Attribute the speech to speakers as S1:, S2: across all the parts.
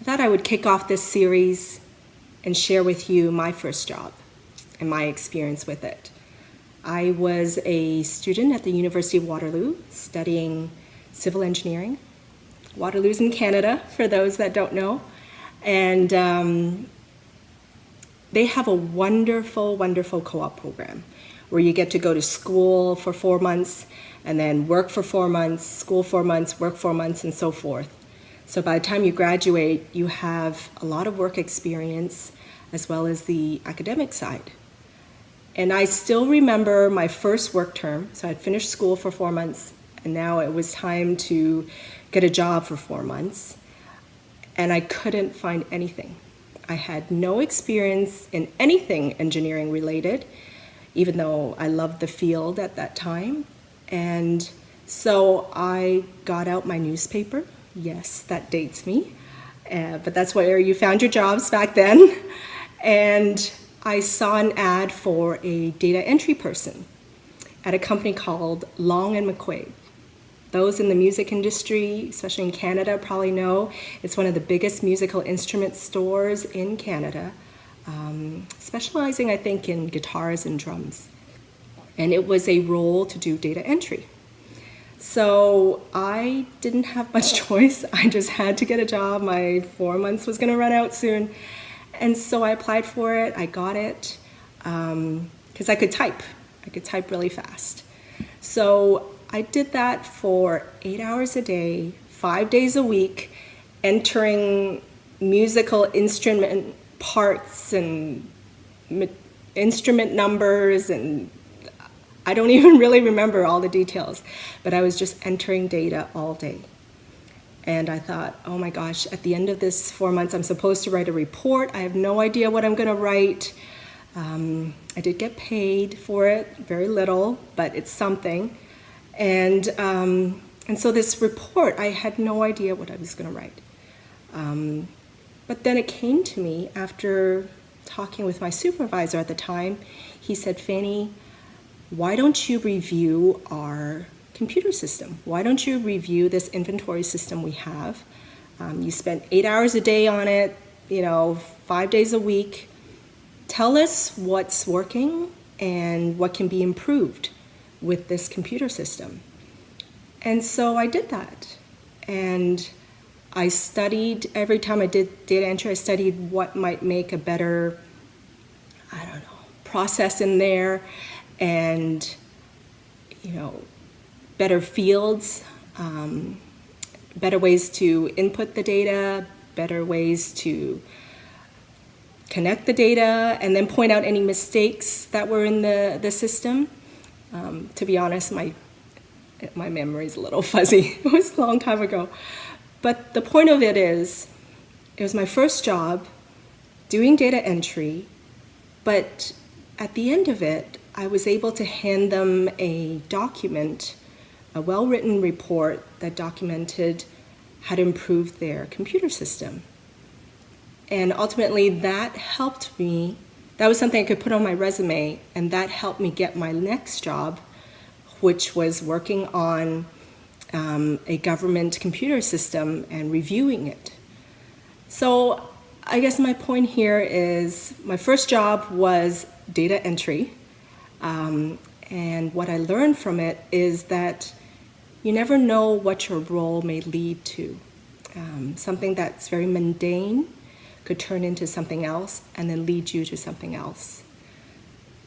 S1: I thought I would kick off this series and share with you my first job and my experience with it. I was a student at the University of Waterloo studying civil engineering. Waterloo's in Canada, for those that don't know. And they have a wonderful, wonderful co-op program where you get to go to school for 4 months and then work for 4 months, school 4 months, work 4 months, and so forth. So by the time you graduate, you have a lot of work experience as well as the academic side. And I still remember my first work term. So I'd finished school for 4 months, and now it was time to get a job for 4 months. And I couldn't find anything. I had no experience in anything engineering related, even though I loved the field at that time. And so I got out my newspaper. Yes, that dates me. But that's where you found your jobs back then. And I saw an ad for a data entry person at a company called Long and McQuaid. Those in the music industry, especially in Canada, probably know it's one of the biggest musical instrument stores in Canada, specializing, I think, in guitars and drums. And it was a role to do data entry. So I didn't have much choice. I just had to get a job. My 4 months was going to run out soon. And so I applied for it. I got it because I could type. I could type really fast. So I did that for 8 hours a day, 5 days a week, entering musical instrument parts and instrument numbers, and I don't even really remember all the details, but I was just entering data all day. And I thought, oh my gosh, at the end of this 4 months, I'm supposed to write a report. I have no idea what I'm going to write. I did get paid for it, very little, but it's something. And so this report, I had no idea what I was going to write. But then it came to me after talking with my supervisor at the time. He said, Fanny, why don't you review our computer system? Why don't you review this inventory system we have? You spent 8 hours a day on it, 5 days a week. Tell us what's working and what can be improved with this computer system. And so I did that. And I studied, every time I did data entry, I studied what might make a better, process in there, and, better fields, better ways to input the data, better ways to connect the data, and then point out any mistakes that were in the system. To be honest, my memory's a little fuzzy. It was a long time ago. But the point of it is, it was my first job doing data entry, but at the end of it, I was able to hand them a document, a well-written report that documented how to improve their computer system. And ultimately, that helped me. That was something I could put on my resume, and that helped me get my next job, which was working on a government computer system and reviewing it. So I guess my point here is my first job was data entry. And what I learned from it is that you never know what your role may lead to. Something that's very mundane could turn into something else and then lead you to something else.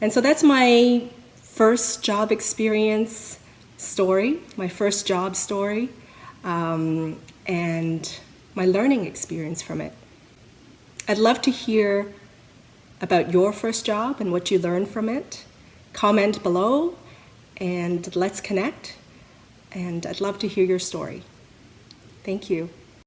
S1: And so that's my first job experience story, my first job story, and my learning experience from it. I'd love to hear about your first job and what you learned from it. Comment below and let's connect. And I'd love to hear your story. Thank you.